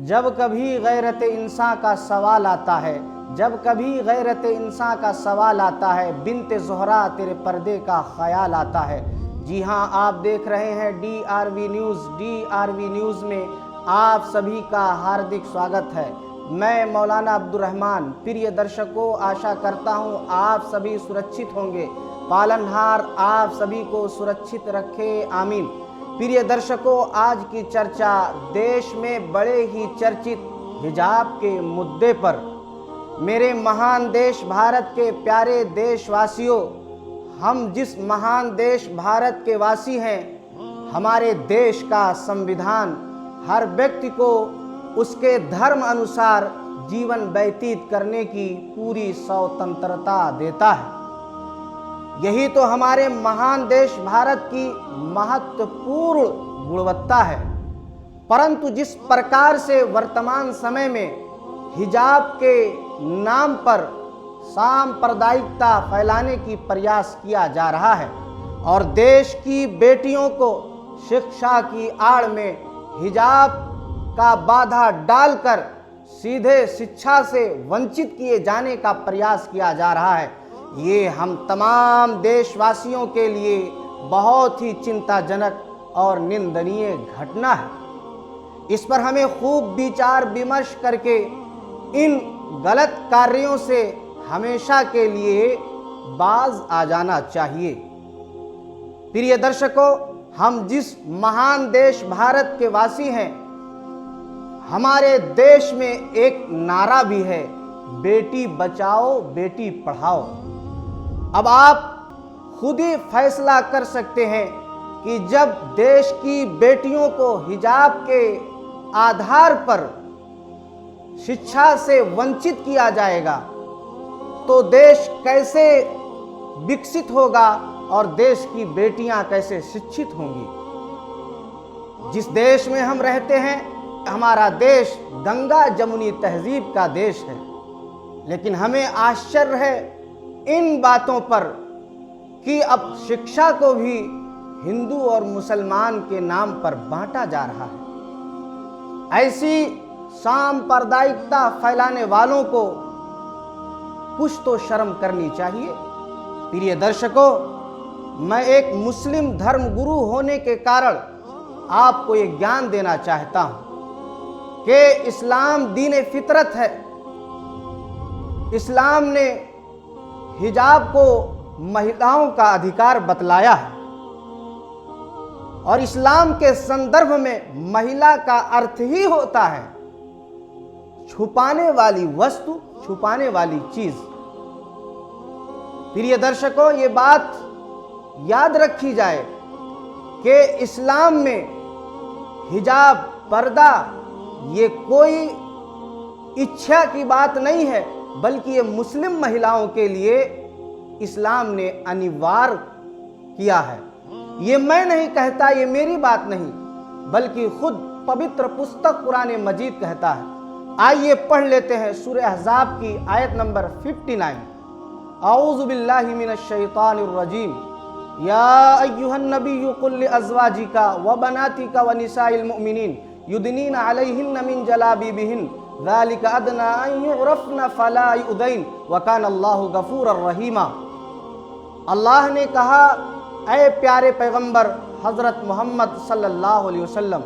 जब कभी गैरत इंसान का सवाल आता है, जब कभी गैरत इंसान का सवाल आता है, बिन्ते ज़ोहरा तेरे पर्दे का ख्याल आता है। जी हाँ, आप देख रहे हैं DRV न्यूज़। DRV न्यूज़ में आप सभी का हार्दिक स्वागत है। मैं मौलाना अब्दुल रहमान। प्रिय दर्शकों, आशा करता हूँ आप सभी सुरक्षित होंगे। पालनहार आप सभी को सुरक्षित रखे, आमीन। प्रिय दर्शकों, आज की चर्चा देश में बड़े ही चर्चित हिजाब के मुद्दे पर। मेरे महान देश भारत के प्यारे देशवासियों, हम जिस महान देश भारत के वासी हैं, हमारे देश का संविधान हर व्यक्ति को उसके धर्म अनुसार जीवन व्यतीत करने की पूरी स्वतंत्रता देता है। यही तो हमारे महान देश भारत की महत्वपूर्ण गुणवत्ता है। परंतु जिस प्रकार से वर्तमान समय में हिजाब के नाम पर सांप्रदायिकता फैलाने की प्रयास किया जा रहा है और देश की बेटियों को शिक्षा की आड़ में हिजाब का बाधा डालकर सीधे शिक्षा से वंचित किए जाने का प्रयास किया जा रहा है, ये हम तमाम देशवासियों के लिए बहुत ही चिंताजनक और निंदनीय घटना है। इस पर हमें खूब विचार विमर्श करके इन गलत कार्यों से हमेशा के लिए बाज आ जाना चाहिए। प्रिय दर्शकों, हम जिस महान देश भारत के वासी हैं, हमारे देश में एक नारा भी है, बेटी बचाओ बेटी पढ़ाओ। अब आप खुद ही फैसला कर सकते हैं कि जब देश की बेटियों को हिजाब के आधार पर शिक्षा से वंचित किया जाएगा तो देश कैसे विकसित होगा और देश की बेटियां कैसे शिक्षित होंगी। जिस देश में हम रहते हैं, हमारा देश गंगा जमुनी तहजीब का देश है, लेकिन हमें आश्चर्य है इन बातों पर कि अब शिक्षा को भी हिंदू और मुसलमान के नाम पर बांटा जा रहा है। ऐसी सांप्रदायिकता फैलाने वालों को कुछ तो शर्म करनी चाहिए। प्रिय दर्शकों, मैं एक मुस्लिम धर्मगुरु होने के कारण आपको ये ज्ञान देना चाहता हूं कि इस्लाम दीन फितरत है। इस्लाम ने हिजाब को महिलाओं का अधिकार बतलाया है और इस्लाम के संदर्भ में महिला का अर्थ ही होता है छुपाने वाली वस्तु, छुपाने वाली चीज। प्रिय दर्शकों, ये बात याद रखी जाए कि इस्लाम में हिजाब, पर्दा ये कोई इच्छा की बात नहीं है, बल्कि ये मुस्लिम महिलाओं के लिए इस्लाम ने अनिवार्य किया है। ये मैं नहीं कहता, ये मेरी बात नहीं, बल्कि खुद पवित्र पुस्तक कुरान मजीद कहता है। आइए पढ़ लेते हैं सूरह अहज़ाब की आयत नंबर 59। औज़ु बिल्लाहि मिनश शैतानिर रजीम। या अय्युहन नबिय्यु कुल लिअज़वाजिका व बनातिका व निसाइल मुमिनीन युदनीना अलैहिन्ना मिन जलाबिबिहिन ज़ालिका अदना अन युरफ़ना फ़ला युज़ैन व कान अल्लाहु गफ़ूरर रहीमा। अल्लाह ने कहा, ऐ प्यारे पैगंबर हज़रत मोहम्मद सल्लल्लाहु अलैहि वसल्लम,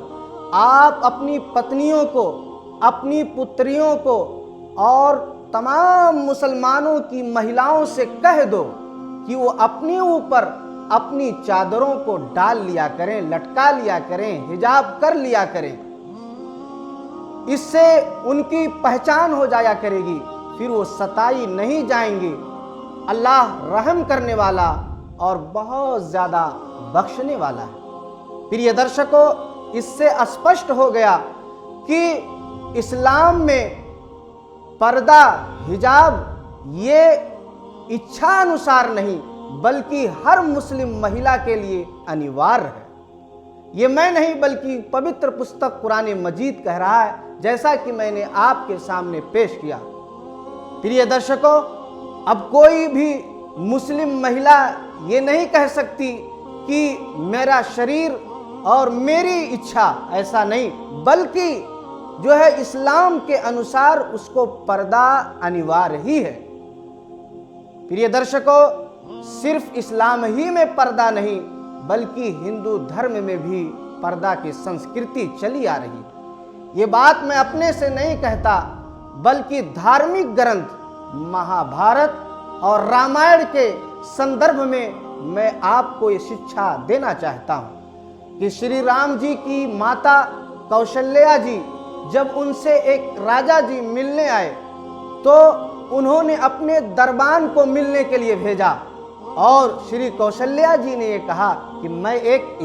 आप अपनी पत्नियों को, अपनी पुत्रियों को और तमाम मुसलमानों की महिलाओं से कह दो कि वो अपने ऊपर अपनी चादरों को डाल लिया करें, लटका लिया करें, हिजाब कर लिया करें। इससे उनकी पहचान हो जाया करेगी, फिर वो सताई नहीं जाएंगे। अल्लाह रहम करने वाला और बहुत ज़्यादा बख्शने वाला है। प्रिय दर्शकों, इससे स्पष्ट हो गया कि इस्लाम में पर्दा, हिजाब ये इच्छा अनुसार नहीं, बल्कि हर मुस्लिम महिला के लिए अनिवार्य है। ये मैं नहीं, बल्कि पवित्र पुस्तक कुरान मजीद कह रहा है, जैसा कि मैंने आपके सामने पेश किया। प्रिय दर्शकों, अब कोई भी मुस्लिम महिला ये नहीं कह सकती कि मेरा शरीर और मेरी इच्छा, ऐसा नहीं, बल्कि जो है इस्लाम के अनुसार उसको पर्दा अनिवार्य ही है। प्रिय दर्शकों, सिर्फ इस्लाम ही में पर्दा नहीं बल्कि हिंदू धर्म में भी पर्दा की संस्कृति चली आ रही है। ये बात मैं अपने से नहीं कहता बल्कि धार्मिक ग्रंथ महाभारत और रामायण के संदर्भ में मैं आपको ये शिक्षा देना चाहता हूँ कि श्री राम जी की माता कौशल्या जी जब उनसे एक राजा जी मिलने आए तो उन्होंने अपने दरबान को मिलने के लिए भेजा और श्री कौशल्या जी ने ये कहा कि मैं एक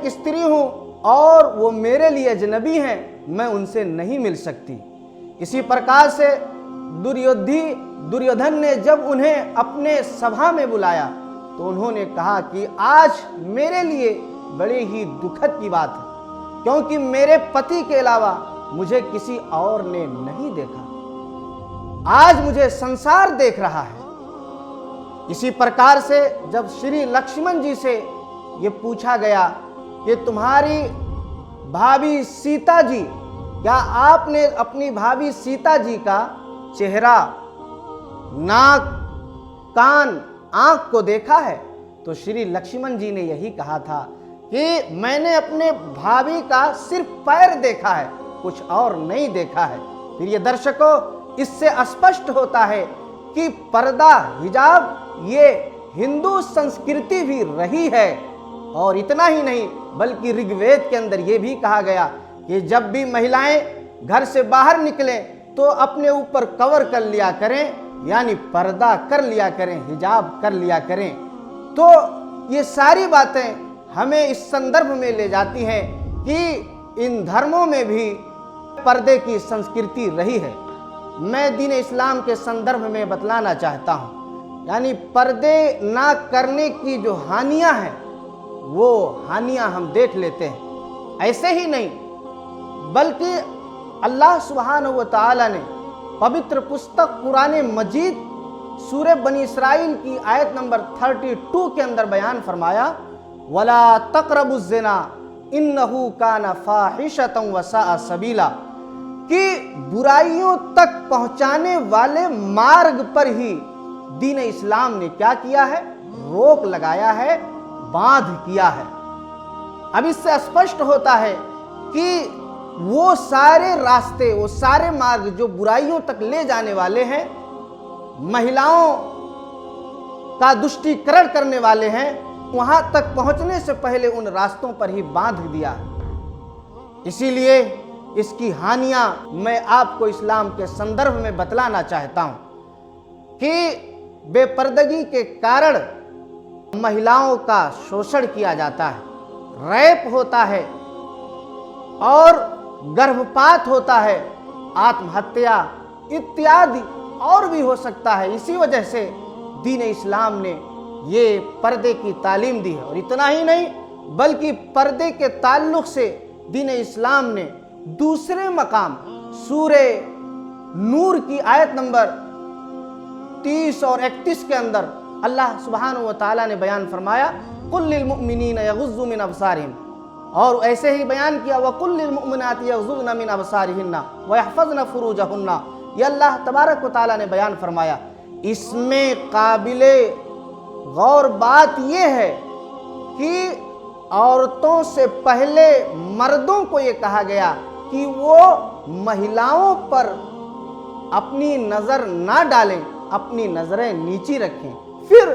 स्त्री हूँ और वो मेरे लिए अजनबी हैं, मैं उनसे नहीं मिल सकती। इसी प्रकार से दुर्योधन ने जब उन्हें अपने सभा में बुलाया तो उन्होंने कहा कि आज मेरे लिए बड़े ही दुखद की बात है क्योंकि मेरे पति के अलावा मुझे किसी और ने नहीं देखा, आज मुझे संसार देख रहा है। इसी प्रकार से जब श्री लक्ष्मण जी से ये पूछा गया कि तुम्हारी भाभी सीता जी, क्या आपने अपनी भाभी सीता जी का चेहरा, नाक, कान, आंख को देखा है? तो श्री लक्ष्मण जी ने यही कहा था कि मैंने अपने भाभी का सिर्फ पैर देखा है, कुछ और नहीं देखा है। फिर ये दर्शकों, इससे स्पष्ट होता है कि पर्दा, हिजाब ये हिंदू संस्कृति भी रही है। और इतना ही नहीं बल्कि ऋग्वेद के अंदर ये भी कहा गया कि जब भी महिलाएं घर से बाहर निकलें तो अपने ऊपर कवर कर लिया करें, यानी पर्दा कर लिया करें, हिजाब कर लिया करें। तो ये सारी बातें हमें इस संदर्भ में ले जाती हैं कि इन धर्मों में भी पर्दे की संस्कृति रही है। मैं दीन इस्लाम के संदर्भ में बतलाना चाहता हूँ, यानी पर्दे ना करने की जो हानियां हैं वो हानियां हम देख लेते हैं। ऐसे ही नहीं बल्कि अल्लाह सुब्हानहू व तआला ने पवित्र पुस्तक कुरान मजीद सूरह बनी इसराइल की आयत नंबर 32 के अंदर बयान फरमाया, वला तक़रबुज़ ज़िना इन्नहु काना फ़ाहिशतन व साअ सबीला, कि बुराइयों तक पहुंचाने वाले मार्ग पर ही दीन इस्लाम ने क्या किया है? रोक लगाया है, बांध किया है। अब इससे स्पष्ट होता है कि वो सारे रास्ते, वो सारे मार्ग जो बुराइयों तक ले जाने वाले हैं, महिलाओं का तुष्टीकरण करने वाले हैं, वहां तक पहुंचने से पहले उन रास्तों पर ही बांध दिया। इसीलिए इसकी हानियां मैं आपको इस्लाम के संदर्भ में बतलाना चाहता हूं कि बेपर्दगी के कारण महिलाओं का शोषण किया जाता है, रेप होता है और गर्भपात होता है, आत्महत्या इत्यादि और भी हो सकता है। इसी वजह से दीन इस्लाम ने ये पर्दे की तालीम दी है। और इतना ही नहीं बल्कि पर्दे के ताल्लुक से दीन इस्लाम ने दूसरे मकाम सूरह नूर की आयत नंबर 30 और 31 के अंदर अल्लाह सुब्हानहू व तआला ने बयान फरमाया, कुल लिल मुमिनीना यग़ुज़्ज़ू मिन अबसारिहिम, और ऐसे ही बयान किया वकुल लिल मुमिनाति यग़ुज़्ज़ुना मिन अबसारिहिन्ना व यहफ़ज़्ना फ़ुरूजहुन्ना। ये अल्लाह तबारक व तआला ने बयान फरमाया। इसमें काबिले गौर बात यह है कि औरतों से पहले मर्दों को ये कहा गया कि वो महिलाओं पर अपनी नज़र ना डालें, अपनी नज़रें नीची रखें। फिर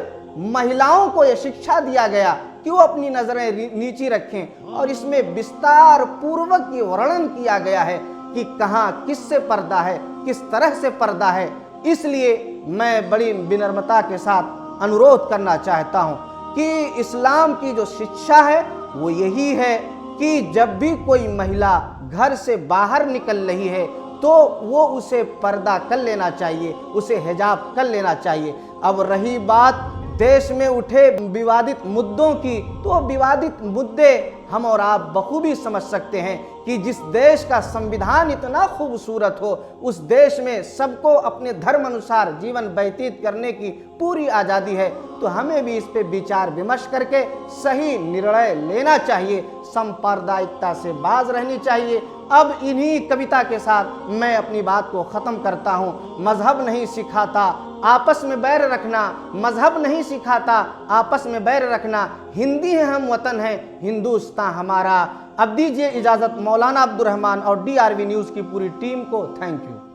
महिलाओं को यह शिक्षा दिया गया कि वो अपनी नज़रें नीची रखें, और इसमें विस्तार पूर्वक ये वर्णन किया गया है कि कहाँ किससे पर्दा है, किस तरह से पर्दा है। इसलिए मैं बड़ी विनम्रता के साथ अनुरोध करना चाहता हूँ कि इस्लाम की जो शिक्षा है वो यही है कि जब भी कोई महिला घर से बाहर निकल रही है तो वो उसे पर्दा कर लेना चाहिए, उसे हिजाब कर लेना चाहिए। अब रही बात देश में उठे विवादित मुद्दों की, तो विवादित मुद्दे हम और आप बखूबी समझ सकते हैं कि जिस देश का संविधान इतना खूबसूरत हो, उस देश में सबको अपने धर्म अनुसार जीवन व्यतीत करने की पूरी आज़ादी है। तो हमें भी इस पे विचार विमर्श करके सही निर्णय लेना चाहिए, सांप्रदायिकता से बाज रहनी चाहिए। अब इन्हीं कविता के साथ मैं अपनी बात को ख़त्म करता हूँ। मजहब नहीं सिखाता आपस में बैर रखना, मजहब नहीं सिखाता आपस में बैर रखना, हिंदी है हम वतन है हिंदुस्तान हमारा। अब दीजिए इजाज़त मौलाना अब्दुल रहमान और DRV न्यूज़ की पूरी टीम को। Thank you.